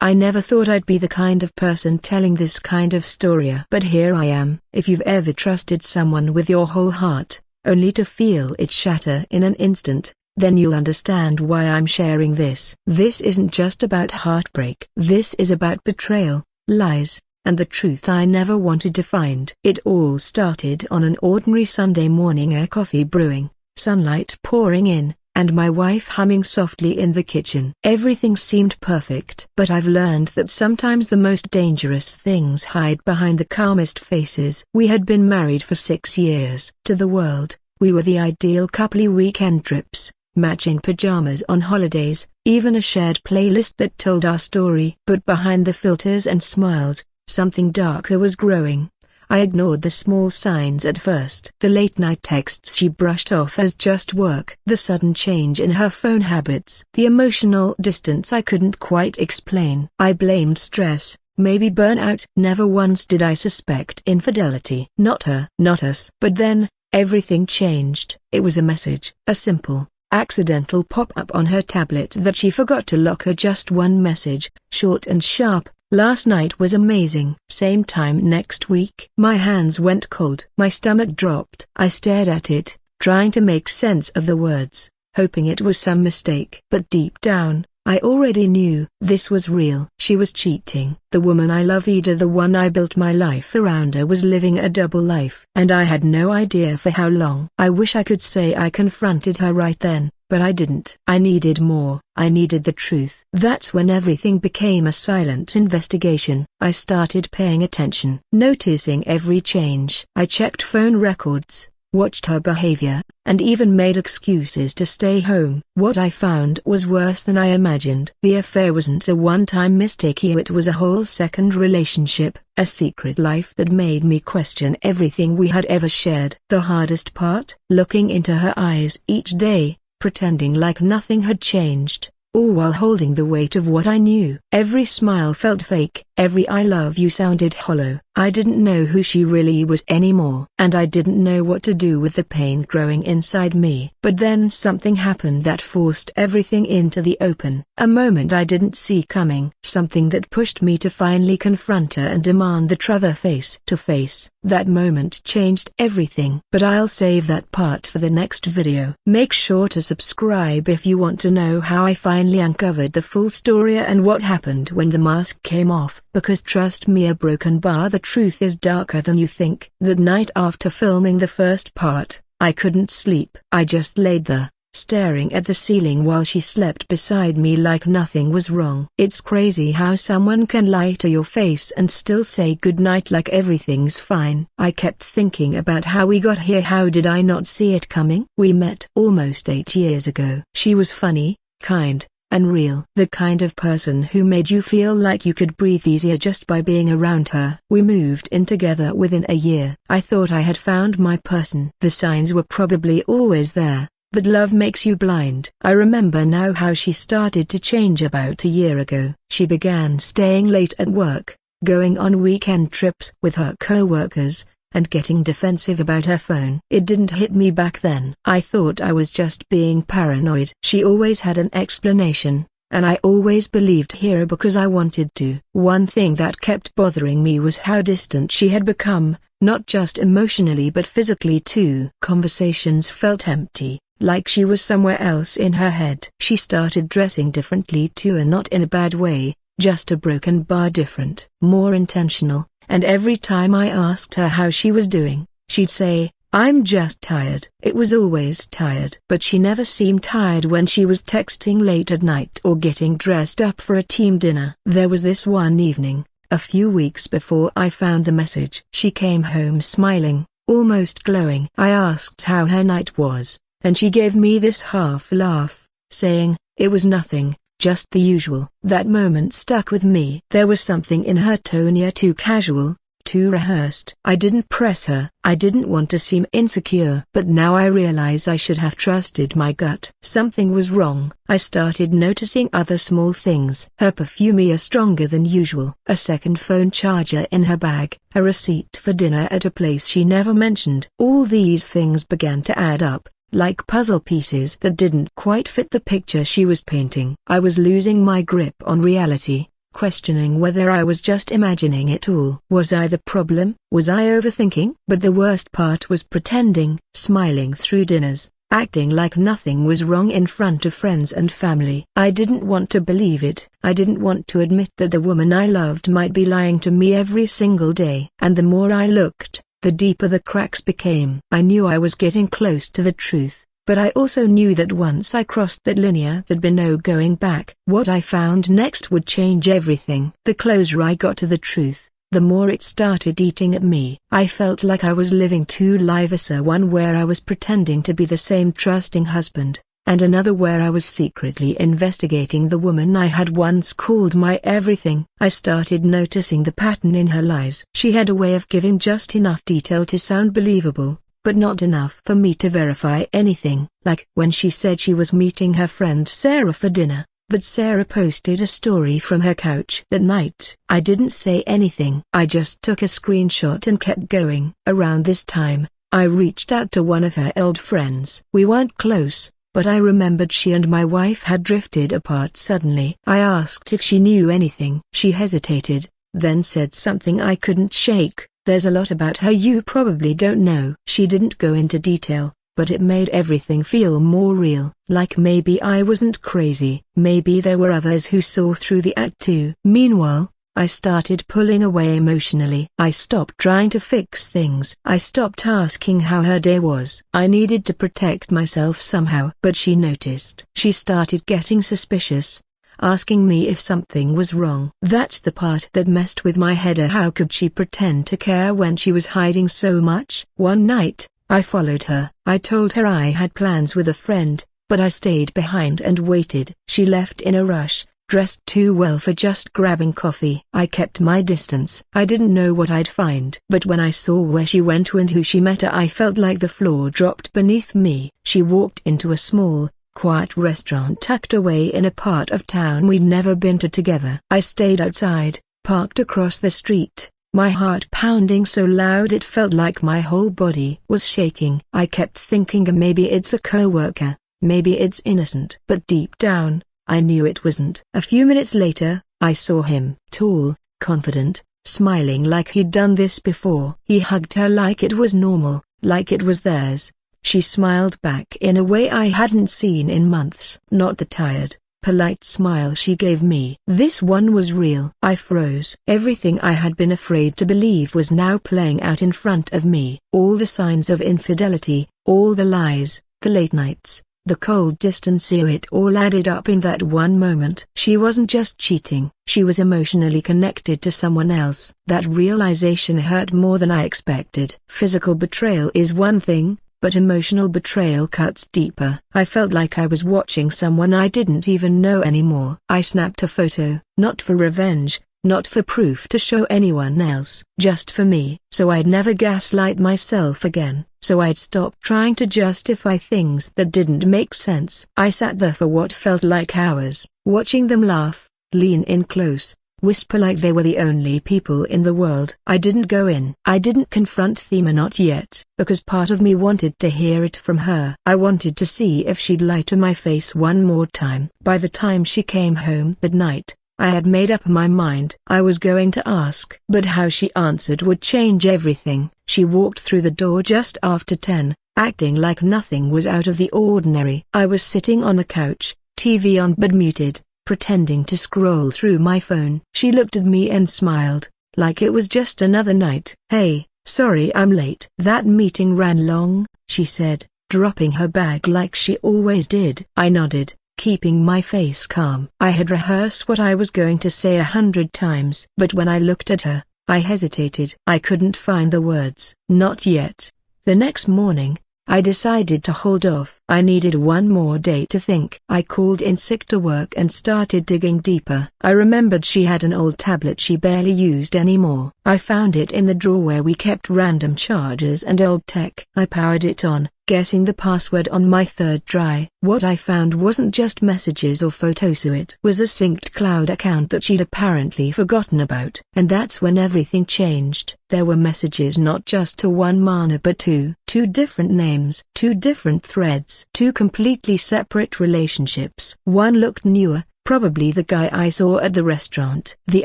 I never thought I'd be the kind of person telling this kind of story, but here I am. If you've ever trusted someone with your whole heart, only to feel it shatter in an instant, then you'll understand why I'm sharing this. This isn't just about heartbreak. This is about betrayal, lies, and the truth I never wanted to find. It all started on an ordinary Sunday morning, a coffee brewing, sunlight pouring in, and my wife humming softly in the kitchen. Everything seemed perfect. But I've learned that sometimes the most dangerous things hide behind the calmest faces. We had been married for 6 years. To the world, we were the ideal couple. Weekend trips, matching pajamas on holidays, even a shared playlist that told our story. But behind the filters and smiles, something darker was growing. I ignored the small signs at first. The late-night texts she brushed off as just work. The sudden change in her phone habits. The emotional distance I couldn't quite explain. I blamed stress, maybe burnout. Never once did I suspect infidelity. Not her, not us. But then, everything changed. It was a message. A simple, accidental pop-up on her tablet that she forgot to lock. Just one message, short and sharp. Last night was amazing. Same time next week. My hands went cold. My stomach dropped. I stared at it, trying to make sense of the words, hoping it was some mistake. But deep down, I already knew this was real. She was cheating. The woman I love, Ida, the one I built my life around, her, was living a double life. And I had no idea for how long. I wish I could say I confronted her right then, but I didn't. I needed more. I needed the truth. That's when everything became a silent investigation. I started paying attention, noticing every change. I checked phone records, watched her behavior, and even made excuses to stay home. What I found was worse than I imagined. The affair wasn't a one-time mistake here, it was a whole second relationship, a secret life that made me question everything we had ever shared. The hardest part? Looking into her eyes each day, pretending like nothing had changed, all while holding the weight of what I knew. Every smile felt fake, every "I love you" sounded hollow. I didn't know who she really was anymore, and I didn't know what to do with the pain growing inside me. But then something happened that forced everything into the open. A moment I didn't see coming. Something that pushed me to finally confront her and demand the truth face to face. That moment changed everything. But I'll save that part for the next video. Make sure to subscribe if you want to know how I finally uncovered the full story and what happened when the mask came off. Because trust me, a broken bar, the truth is darker than you think. That night after filming the first part, I couldn't sleep. I just laid there, staring at the ceiling while she slept beside me like nothing was wrong. It's crazy how someone can lie to your face and still say goodnight like everything's fine. I kept thinking about how we got here. How did I not see it coming? We met almost 8 years ago. She was funny, kind, and real. The kind of person who made you feel like you could breathe easier just by being around her. We moved in together within a year. I thought I had found my person. The signs were probably always there, but love makes you blind. I remember now how she started to change about a year ago. She began staying late at work, going on weekend trips with her co-workers, and getting defensive about her phone. It didn't hit me back then. I thought I was just being paranoid. She always had an explanation, and I always believed her because I wanted to. One thing that kept bothering me was how distant she had become, not just emotionally but physically too. Conversations felt empty, like she was somewhere else in her head. She started dressing differently too, and not in a bad way, just a broken bar different, more intentional. And every time I asked her how she was doing, she'd say, "I'm just tired." It was always tired. But she never seemed tired when she was texting late at night or getting dressed up for a team dinner. There was this one evening, a few weeks before I found the message. She came home smiling, almost glowing. I asked how her night was, and she gave me this half laugh, saying, "It was nothing. Just the usual." That moment stuck with me. There was something in her tone, yet too casual, too rehearsed. I didn't press her. I didn't want to seem insecure. But now I realize I should have trusted my gut. Something was wrong. I started noticing other small things. Her perfume stronger than usual. A second phone charger in her bag. A receipt for dinner at a place she never mentioned. All these things began to add up, like puzzle pieces that didn't quite fit the picture she was painting. I was losing my grip on reality, questioning whether I was just imagining it all. Was I the problem? Was I overthinking? But the worst part was pretending, smiling through dinners, acting like nothing was wrong in front of friends and family. I didn't want to believe it. I didn't want to admit that the woman I loved might be lying to me every single day. And the more I looked, the deeper the cracks became. I knew I was getting close to the truth, but I also knew that once I crossed that linear there'd be no going back. What I found next would change everything. The closer I got to the truth, the more it started eating at me. I felt like I was living two lives, one where I was pretending to be the same trusting husband, and another where I was secretly investigating the woman I had once called my everything. I started noticing the pattern in her lies. She had a way of giving just enough detail to sound believable, but not enough for me to verify anything. Like when she said she was meeting her friend Sarah for dinner, but Sarah posted a story from her couch that night. I didn't say anything. I just took a screenshot and kept going. Around this time, I reached out to one of her old friends. We weren't close, but I remembered she and my wife had drifted apart suddenly. I asked if she knew anything. She hesitated, then said something I couldn't shake. "There's a lot about her you probably don't know." She didn't go into detail, but it made everything feel more real. Like maybe I wasn't crazy. Maybe there were others who saw through the act too. Meanwhile, I started pulling away emotionally. I stopped trying to fix things. I stopped asking how her day was. I needed to protect myself somehow. But she noticed. She started getting suspicious, asking me if something was wrong. That's the part that messed with my head. How could she pretend to care when she was hiding so much? One night, I followed her. I told her I had plans with a friend, but I stayed behind and waited. She left in a rush, dressed too well for just grabbing coffee. I kept my distance. I didn't know what I'd find. But when I saw where she went and who she met, I felt like the floor dropped beneath me. She walked into a small, quiet restaurant tucked away in a part of town we'd never been to together. I stayed outside, parked across the street, my heart pounding so loud it felt like my whole body was shaking. I kept thinking maybe it's a coworker, maybe it's innocent. But deep down, I knew it wasn't. A few minutes later, I saw him. Tall, confident, smiling like he'd done this before. He hugged her like it was normal, like it was theirs. She smiled back in a way I hadn't seen in months. Not the tired, polite smile she gave me. This one was real. I froze. Everything I had been afraid to believe was now playing out in front of me. All the signs of infidelity, all the lies, the late nights, the cold distance, it all added up in that one moment. She wasn't just cheating, she was emotionally connected to someone else. That realization hurt more than I expected. Physical betrayal is one thing, but emotional betrayal cuts deeper. I felt like I was watching someone I didn't even know anymore. I snapped a photo, not for revenge, not for proof to show anyone else, just for me. So I'd never gaslight myself again. So I'd stop trying to justify things that didn't make sense. I sat there for what felt like hours, watching them laugh, lean in close, whisper like they were the only people in the world. I didn't go in. I didn't confront Thema, not yet, because part of me wanted to hear it from her. I wanted to see if she'd lie to my face one more time. By the time she came home that night, I had made up my mind. I was going to ask. But how she answered would change everything. She walked through the door just after 10, acting like nothing was out of the ordinary. I was sitting on the couch, TV on but muted, pretending to scroll through my phone. She looked at me and smiled, like it was just another night. "Hey, sorry I'm late." "That meeting ran long," she said, dropping her bag like she always did. I nodded, keeping my face calm. I had rehearsed what I was going to say 100 times. But when I looked at her, I hesitated. I couldn't find the words. Not yet. The next morning, I decided to hold off. I needed one more day to think. I called in sick to work and started digging deeper. I remembered she had an old tablet she barely used anymore. I found it in the drawer where we kept random chargers and old tech. I powered it on, guessing the password on my third try. What I found wasn't just messages or photos, it was a synced cloud account that she'd apparently forgotten about. And that's when everything changed. There were messages not just to one Mana but two different names, two different threads, two completely separate relationships. One looked newer, Probably the guy I saw at the restaurant. The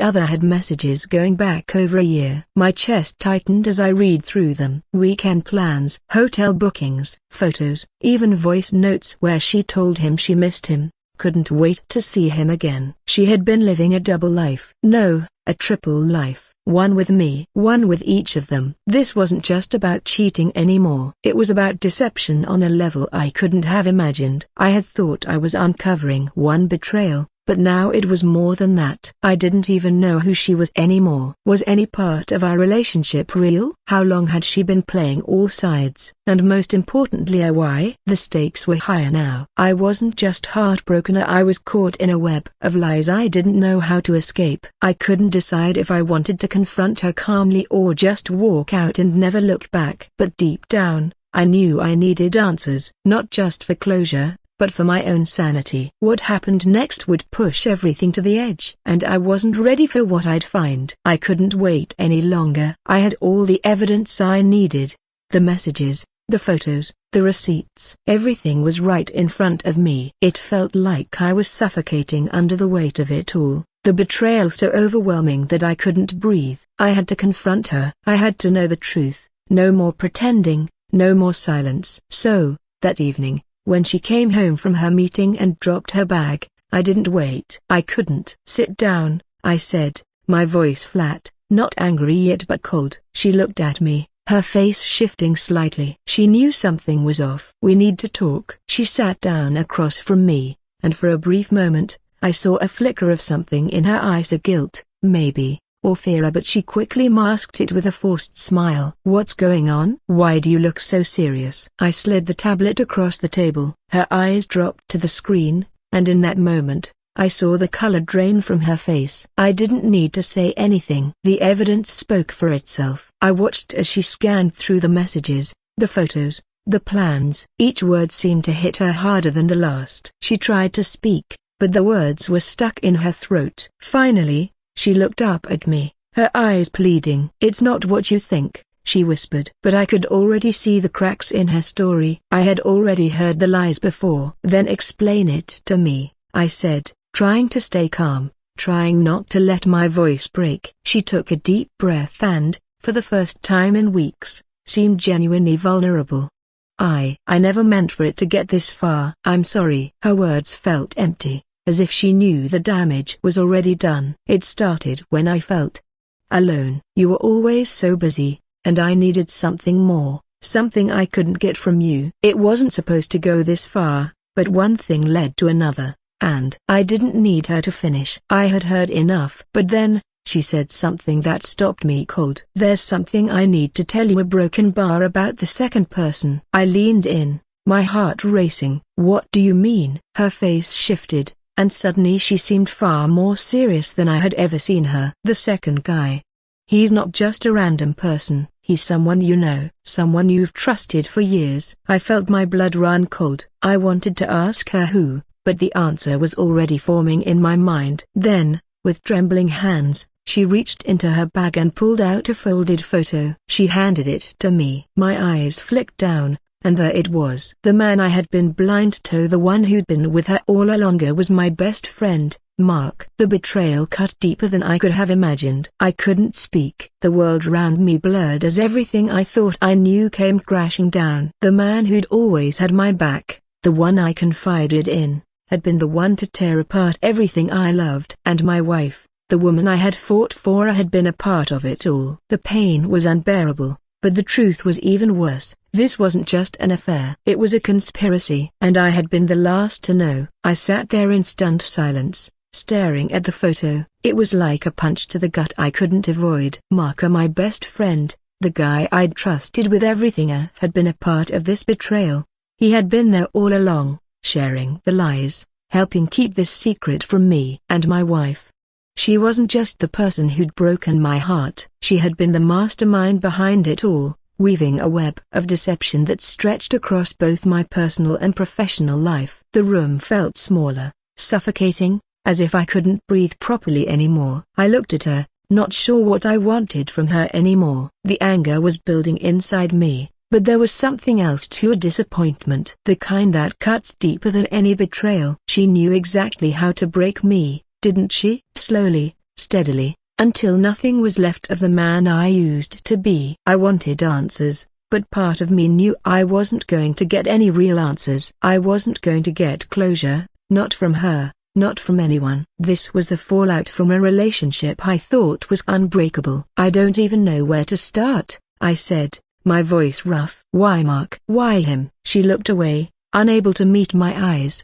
other had messages going back over a year. My chest tightened as I read through them. Weekend plans, hotel bookings, photos, even voice notes where she told him she missed him, couldn't wait to see him again. She had been living a double life. No, a triple life. One with me, one with each of them. This wasn't just about cheating anymore. It was about deception on a level I couldn't have imagined. I had thought I was uncovering one betrayal, but now it was more than that. I didn't even know who she was anymore. Was any part of our relationship real? How long had she been playing all sides? And most importantly, why? The stakes were higher now. I wasn't just heartbroken, I was caught in a web of lies I didn't know how to escape. I couldn't decide if I wanted to confront her calmly or just walk out and never look back. But deep down, I knew I needed answers, not just for closure, but for my own sanity. What happened next would push everything to the edge, and I wasn't ready for what I'd find. I couldn't wait any longer. I had all the evidence I needed. The messages, the photos, the receipts. Everything was right in front of me. It felt like I was suffocating under the weight of it all. The betrayal so overwhelming that I couldn't breathe. I had to confront her. I had to know the truth. No more pretending, no more silence. So, that evening, when she came home from her meeting and dropped her bag, I didn't wait. I couldn't. "Sit down," I said, my voice flat, not angry yet but cold. She looked at me, her face shifting slightly. She knew something was off. "We need to talk." She sat down across from me, and for a brief moment, I saw a flicker of something in her eyes, a guilt, maybe, or fear, but she quickly masked it with a forced smile. "What's going on? Why do you look so serious?" I slid the tablet across the table. Her eyes dropped to the screen, and in that moment, I saw the color drain from her face. I didn't need to say anything. The evidence spoke for itself. I watched as she scanned through the messages, the photos, the plans. Each word seemed to hit her harder than the last. She tried to speak, but the words were stuck in her throat. Finally, she looked up at me, her eyes pleading. "It's not what you think," she whispered. But I could already see the cracks in her story. I had already heard the lies before. "Then explain it to me," I said, trying to stay calm, trying not to let my voice break. She took a deep breath and, for the first time in weeks, seemed genuinely vulnerable. I never meant for it to get this far. "I'm sorry." Her words felt empty, as if she knew the damage was already done. "It started when I felt alone. You were always so busy, and I needed something more, something I couldn't get from you. It wasn't supposed to go this far, but one thing led to another, and I didn't need her to finish. I had heard enough." But then, she said something that stopped me cold. "There's something I need to tell you." A broken bar about the second person. I leaned in, my heart racing. "What do you mean?" Her face shifted, and suddenly she seemed far more serious than I had ever seen her. "The second guy. He's not just a random person, he's someone you know, someone you've trusted for years." I felt my blood run cold. I wanted to ask her who, but the answer was already forming in my mind. Then, with trembling hands, she reached into her bag and pulled out a folded photo. She handed it to me. My eyes flicked down, and there it was. The man I had been blind to, the one who'd been with her all along, was my best friend, Mark. The betrayal cut deeper than I could have imagined. I couldn't speak. The world around me blurred as everything I thought I knew came crashing down. The man who'd always had my back, the one I confided in, had been the one to tear apart everything I loved. And my wife, the woman I had fought for, had been a part of it all. The pain was unbearable. But the truth was even worse. This wasn't just an affair. It was a conspiracy. And I had been the last to know. I sat there in stunned silence, staring at the photo. It was like a punch to the gut I couldn't avoid. Mark, my best friend, the guy I'd trusted with everything, had been a part of this betrayal. He had been there all along, sharing the lies, helping keep this secret from me. And my wife. She wasn't just the person who'd broken my heart. She had been the mastermind behind it all, weaving a web of deception that stretched across both my personal and professional life. The room felt smaller, suffocating, as if I couldn't breathe properly anymore. I looked at her, not sure what I wanted from her anymore. The anger was building inside me, But there was something else too, a disappointment. The kind that cuts deeper than any betrayal. She knew exactly how to break me, didn't she? Slowly, steadily, until nothing was left of the man I used to be. I wanted answers, but part of me knew I wasn't going to get any real answers. I wasn't going to get closure, not from her, not from anyone. This was the fallout from a relationship I thought was unbreakable. I don't even know where to start, I said, my voice rough. Why Mark? Why him? She looked away, unable to meet my eyes.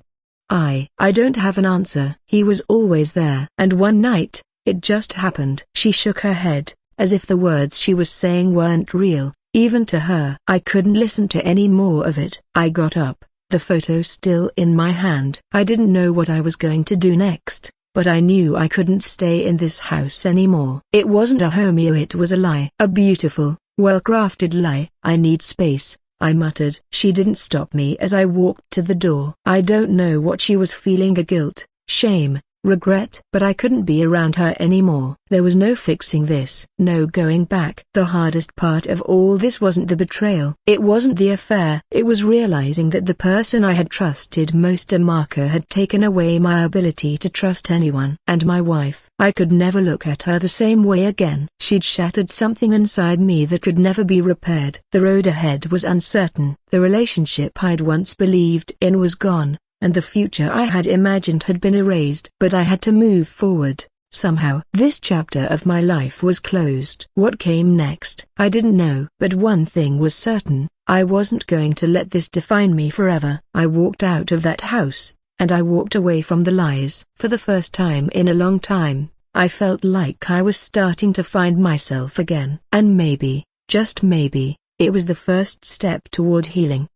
I don't have an answer. He was always there. And one night, it just happened. She shook her head, as if the words she was saying weren't real, even to her. I couldn't listen to any more of it. I got up, the photo still in my hand. I didn't know what I was going to do next, but I knew I couldn't stay in this house anymore. It wasn't a homeo, it was a lie. A beautiful, well-crafted lie. I need space, I muttered. She didn't stop me as I walked to the door. I don't know what she was feeling, a guilt, shame, regret. But I couldn't be around her anymore. There was no fixing this. No going back. The hardest part of all this wasn't the betrayal. It wasn't the affair. It was realizing that the person I had trusted most, a marker, had taken away my ability to trust anyone. And my wife. I could never look at her the same way again. She'd shattered something inside me that could never be repaired. The road ahead was uncertain. The relationship I'd once believed in was gone, and the future I had imagined had been erased. But I had to move forward, somehow. This chapter of my life was closed. What came next, I didn't know. But one thing was certain, I wasn't going to let this define me forever. I walked out of that house, and I walked away from the lies. For the first time in a long time, I felt like I was starting to find myself again. And maybe, just maybe, it was the first step toward healing.